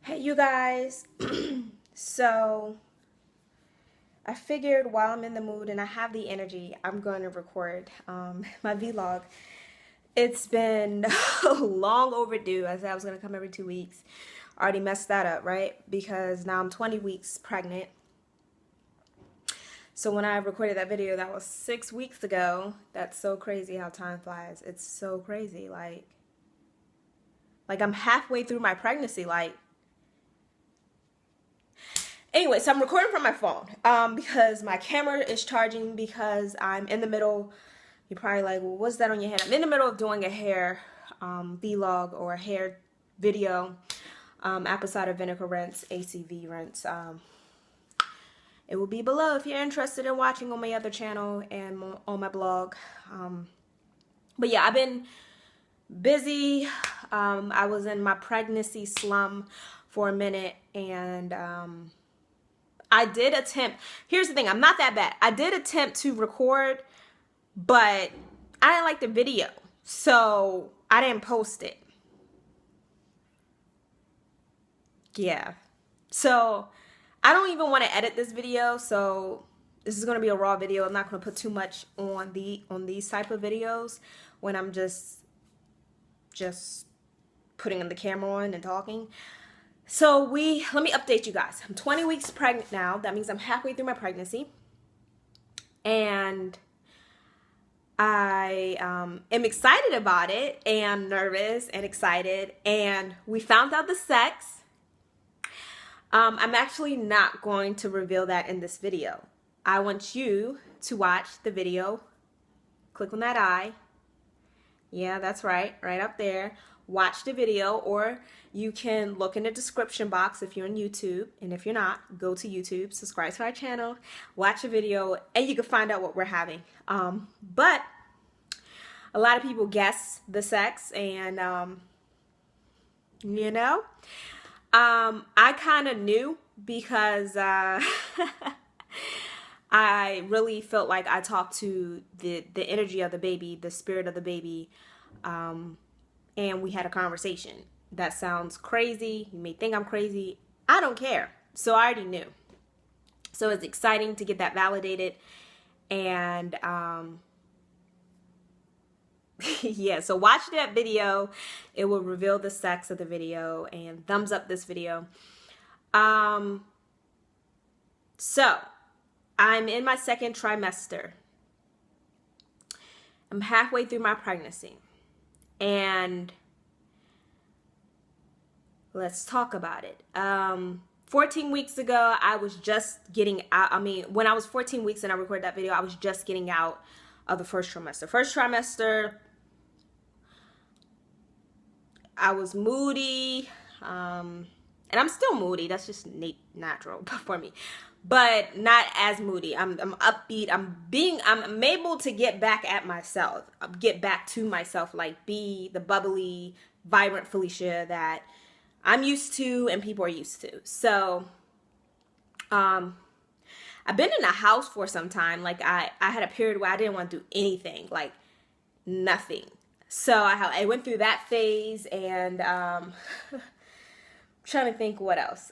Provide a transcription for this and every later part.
Hey, you guys. So, I figured while I'm in the mood and I have the energy, I'm going to record my vlog. It's been long overdue. I said I was going to come every 2 weeks. Already messed that up, right? Because now I'm 20 weeks pregnant. So when I recorded that video, that was 6 weeks ago. That's so crazy how time flies. It's so crazy. Like I'm halfway through my pregnancy. Anyway, so I'm recording from my phone because my camera is charging because I'm in the middle. You're probably like, well, what's that on your hand? I'm in the middle of doing a hair vlog or a hair video, apple cider vinegar rinse, ACV rinse. It will be below if you're interested in watching on my other channel and on my blog. But yeah, I've been busy. I was in my pregnancy slum for a minute, and I did attempt. Here's the thing, I'm not that bad. I did attempt to record, but I didn't like the video, so I didn't post it. Yeah. So I don't even want to edit this video, so this is going to be a raw video. I'm not going to put too much on these type of videos when I'm just putting the camera on and talking. So let me update you guys. I'm 20 weeks pregnant now. That means I'm halfway through my pregnancy. And I am excited about it, and nervous and excited. And we found out the sex. I'm actually not going to reveal that in this video. I want you to watch the video. Click on that eye. Yeah, that's right up there. Watch the video, or you can look in the description box if you're on YouTube, and if you're not, go to YouTube, subscribe to our channel, watch the video, and you can find out what we're having. But a lot of people guess the sex, and you know, I kind of knew because I really felt like I talked to the energy of the baby, the spirit of the baby, and we had a conversation. That sounds crazy. You may think I'm crazy. I don't care. So I already knew. So it's exciting to get that validated. And yeah, so watch that video. It will reveal the sex of the video, and thumbs up this video. So I'm in my second trimester. I'm halfway through my pregnancy. And let's talk about it. 14 weeks ago, I was just getting out. I mean, when I was 14 weeks and I recorded that video, I was just getting out of the first trimester. First trimester, I was moody. And I'm still moody. That's just natural for me. But not as moody. I'm upbeat. I'm able to get back at myself. Get back to myself. Like, be the bubbly, vibrant Felicia that I'm used to and people are used to. So, I've been in a house for some time. Like, I had a period where I didn't want to do anything. Like, nothing. So, I went through that phase, and I'm trying to think what else.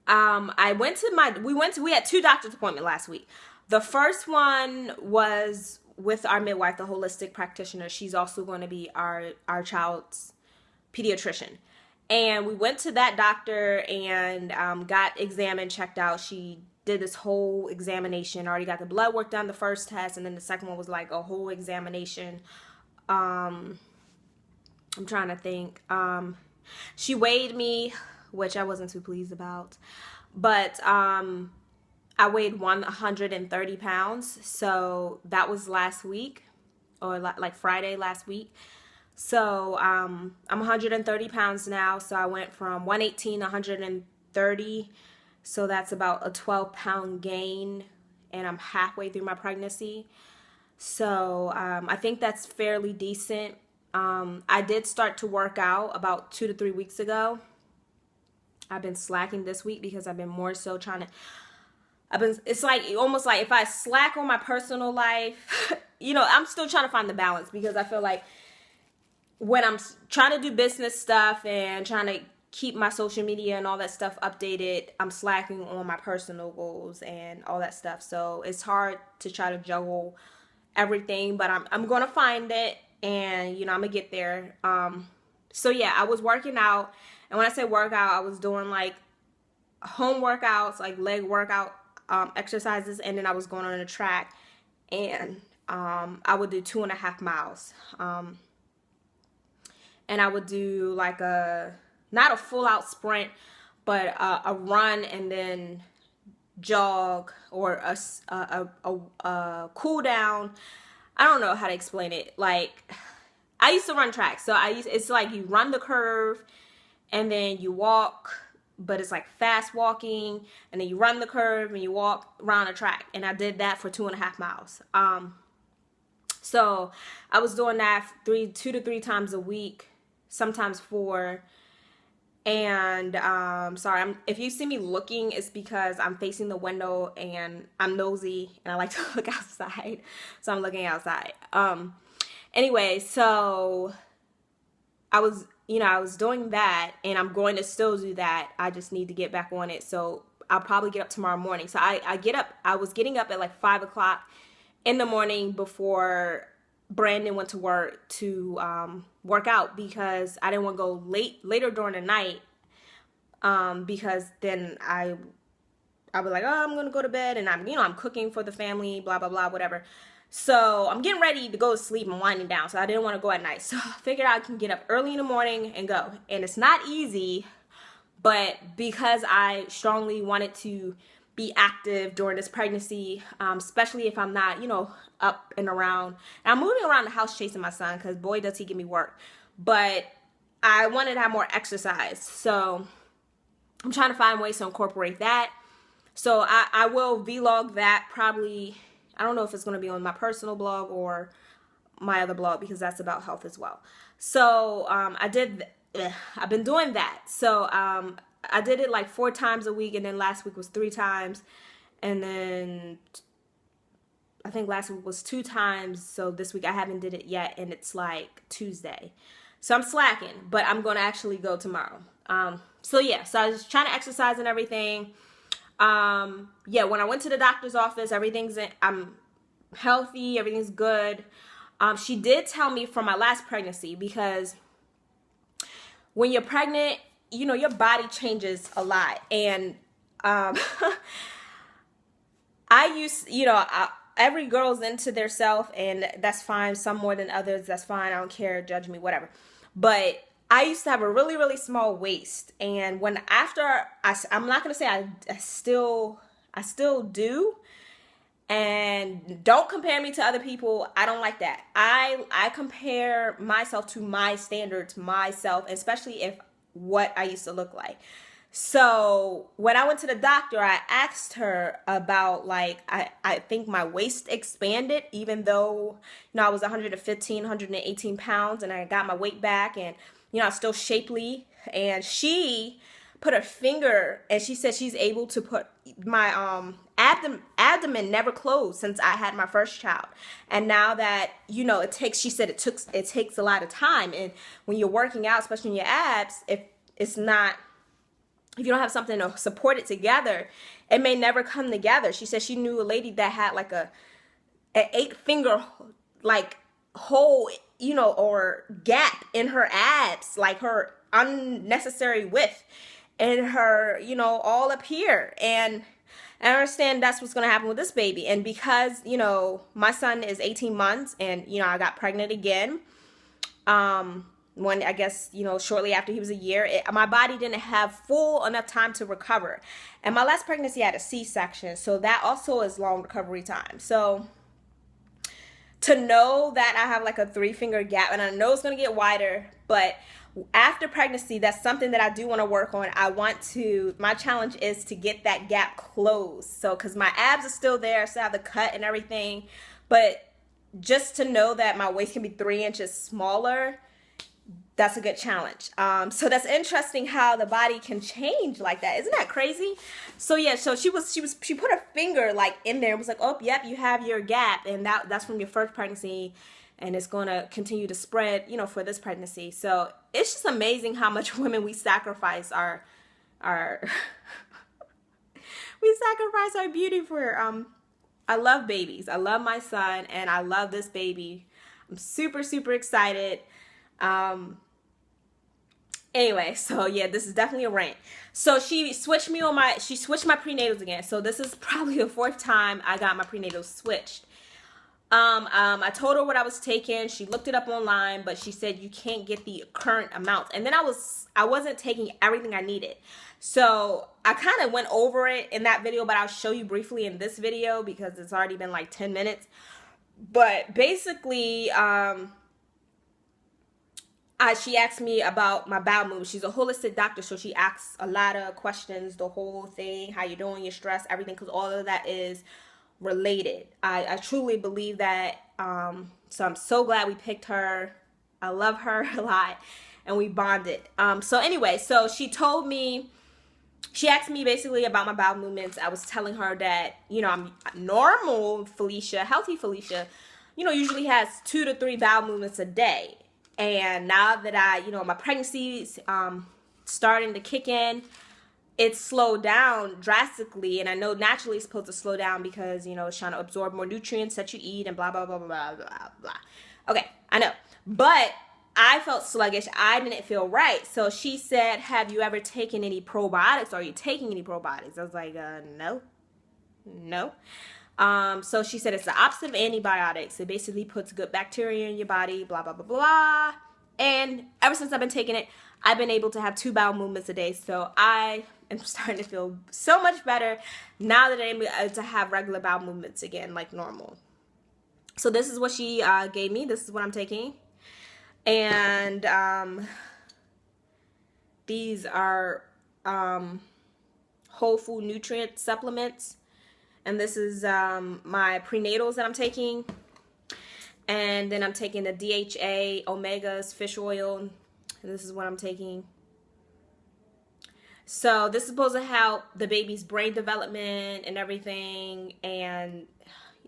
We had 2 doctor's appointments last week. The first one was with our midwife, the holistic practitioner. She's also going to be our child's pediatrician. And we went to that doctor and got examined, checked out. She did this whole examination, already got the blood work done, the first test, and then the second one was like a whole examination. I'm trying to think. She weighed me, which I wasn't too pleased about. But I weighed 130 pounds. So that was last week, or like Friday last week. So I'm 130 pounds now. So I went from 118 to 130. So that's about a 12-pound gain. And I'm halfway through my pregnancy. So I think that's fairly decent. I did start to work out about 2 to 3 weeks ago. I've been slacking this week because I've been more so trying to, it's like, almost like if I slack on my personal life, you know, I'm still trying to find the balance, because I feel like when I'm trying to do business stuff and trying to keep my social media and all that stuff updated, I'm slacking on my personal goals and all that stuff. So it's hard to try to juggle everything, but I'm gonna find it, and I'm gonna get there. So yeah, I was working out, and when I say workout, I was doing like home workouts, like leg workout exercises, and then I was going on a track, and I would do 2.5 miles, and I would do like not a full out sprint, but a run and then jog, or a cool down. I don't know how to explain it. Like, I used to run track, so it's like you run the curve and then you walk, but it's like fast walking, and then you run the curve and you walk around a track, and I did that for 2.5 miles. So I was doing that 2 to 3 times a week, sometimes 4. And sorry, if you see me looking, it's because I'm facing the window and I'm nosy and I like to look outside, so I'm looking outside. Anyway, so I was doing that, and I'm going to still do that. I just need to get back on it, so I'll probably get up tomorrow morning. So I was getting up at like 5 o'clock in the morning before Brandon went to work to work out, because I didn't want to go later during the night, because then I was like, oh, I'm gonna go to bed, and I'm cooking for the family, blah blah blah, whatever. So I'm getting ready to go to sleep and winding down, so I didn't want to go at night. So I figured I can get up early in the morning and go, and it's not easy, but because I strongly wanted to be active during this pregnancy, especially if I'm not, up and around. And I'm moving around the house chasing my son, because boy, does he give me work. But I wanted to have more exercise. So I'm trying to find ways to incorporate that. So I will vlog that probably. I don't know if it's going to be on my personal blog or my other blog, because that's about health as well. So I've been doing that. So I did it like 4 times a week, and then last week was 3 times, and then I think last week was 2 times. So this week I haven't did it yet, and it's like Tuesday. So I'm slacking, but I'm going to actually go tomorrow. So yeah, so I was trying to exercise and everything. Yeah, when I went to the doctor's office, I'm healthy, everything's good. She did tell me from my last pregnancy, because when you're pregnant, your body changes a lot. And every girl's into their self, and that's fine. Some more than others, that's fine. I don't care, judge me, whatever. But I used to have a really, really small waist, and I'm not gonna say I still do, and don't compare me to other people. I don't like that. I compare myself to my standards, myself, especially if what I used to look like. So when I went to the doctor, I asked her about, like, I think my waist expanded, even though, I was 115, 118 pounds, and I got my weight back, and, I'm still shapely. And she put her finger, and she said she's able to put my abdomen never closed since I had my first child. And now that, she said it takes a lot of time. And when you're working out, especially in your abs, if you don't have something to support it together, it may never come together. She said she knew a lady that had like an 8-finger like hole, or gap in her abs, like her unnecessary width, and her, all up here. And I understand that's what's going to happen with this baby. And because, my son is 18 months, and, I got pregnant again, when I guess, shortly after he was a year, my body didn't have full enough time to recover. And my last pregnancy I had a C-section, so that also is long recovery time. So to know that I have like a 3-finger gap, and I know it's going to get wider, but after pregnancy, that's something that I do want to work on. My challenge is to get that gap closed. So, because my abs are still there, I still have the cut and everything, but just to know that my waist can be 3 inches smaller, that's a good challenge. So that's interesting how the body can change like that. Isn't that crazy? So yeah, so she put her finger like in there and was like, oh, yep, you have your gap, and that's from your first pregnancy. and it's going to continue to spread, you know, for this pregnancy. So it's just amazing how much women we sacrifice our we sacrifice our beauty for. I love babies. I love my son, and I love this baby. I'm super, super excited. Anyway, so yeah, this is definitely a rant. So she switched my prenatals again. So this is probably the 4th time I got my prenatals switched. I told her what I was taking. She looked it up online, but she said you can't get the current amounts. And then I wasn't taking everything I needed. So I kind of went over it in that video, but I'll show you briefly in this video because it's already been like 10 minutes. But basically, she asked me about my bowel movement. She's a holistic doctor, so she asks a lot of questions, the whole thing, how you're doing, your stress, everything, because all of that is related. I truly believe that. So I'm so glad we picked her. I love her a lot, and we bonded. So anyway, so she asked me basically about my bowel movements. I was telling her that, you know, I'm normal Felicia, healthy Felicia, you know, usually has 2 to 3 bowel movements a day. And now that my pregnancy's starting to kick in, it's slowed down drastically. And I know naturally it's supposed to slow down because, you know, it's trying to absorb more nutrients that you eat and blah, blah, blah, blah, blah, blah, blah. Okay, I know. But I felt sluggish. I didn't feel right. So she said, have you ever taken any probiotics? Are you taking any probiotics? I was like, no. So she said it's the opposite of antibiotics. It basically puts good bacteria in your body, blah, blah, blah, blah. And ever since I've been taking it, I've been able to have 2 bowel movements a day. So I am starting to feel so much better now that I'm able to have regular bowel movements again, like normal. So this is what she gave me. This is what I'm taking. And these are whole food nutrient supplements. And this is my prenatals that I'm taking. And then I'm taking the DHA, omegas, fish oil. And this is what I'm taking. So this is supposed to help the baby's brain development and everything. And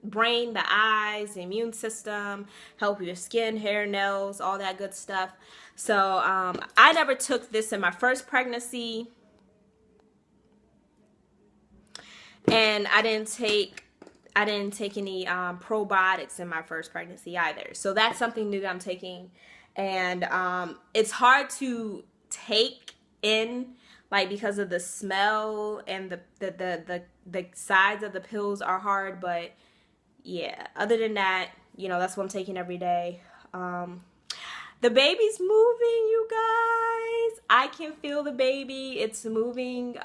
brain, the eyes, the immune system, help your skin, hair, nails, all that good stuff. So I never took this in my first pregnancy. And I didn't take any probiotics in my first pregnancy either. So that's something new that I'm taking. And it's hard to take in, like, because of the smell, and the sides of the pills are hard. But yeah, other than that, you know, that's what I'm taking every day. The baby's moving, you guys. I can feel the baby. It's moving.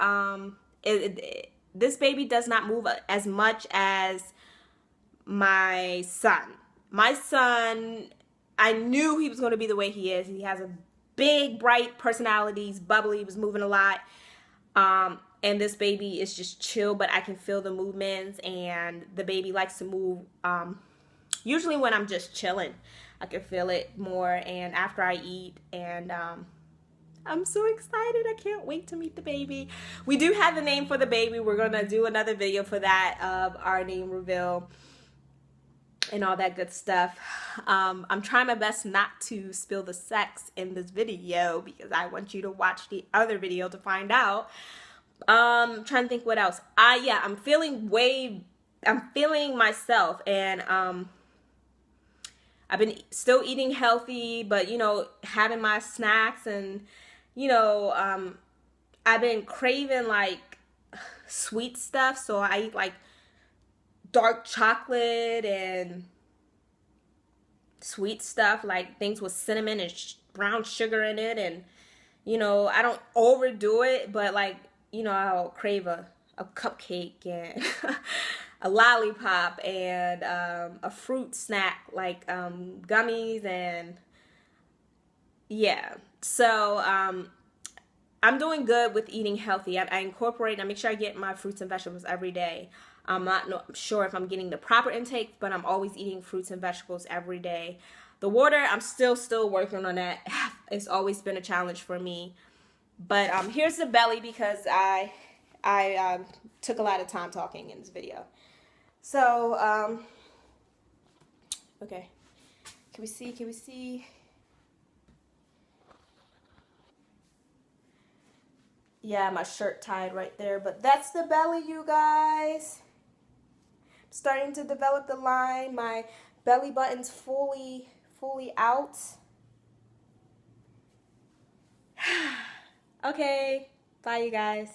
This baby does not move as much as my son. My son, I knew he was going to be the way he is. He has a big, bright personality. He's bubbly. He was moving a lot. And this baby is just chill, but I can feel the movements, and the baby likes to move. Usually when I'm just chilling, I can feel it more, and after I eat, and I'm so excited. I can't wait to meet the baby. We do have the name for the baby. We're going to do another video for that, of our name reveal and all that good stuff. I'm trying my best not to spill the sex in this video because I want you to watch the other video to find out. I'm trying to think what else. I'm feeling myself, and I've been still eating healthy, but, you know, having my snacks, and, you know, I've been craving, like, sweet stuff, so I eat, like, dark chocolate and sweet stuff, like things with cinnamon and brown sugar in it, and, you know, I don't overdo it, but, like, you know, I'll crave a cupcake and a lollipop and a fruit snack, like gummies, and yeah. So I'm doing good with eating healthy. I make sure I get my fruits and vegetables every day. I'm not sure if I'm getting the proper intake, but I'm always eating fruits and vegetables every day. The water, I'm still working on that. It's always been a challenge for me. But here's the belly, because I took a lot of time talking in this video. So, okay. Can we see? Can we see? Yeah, my shirt tied right there. But that's the belly, you guys. I'm starting to develop the line. My belly button's fully out. Okay. Bye, you guys.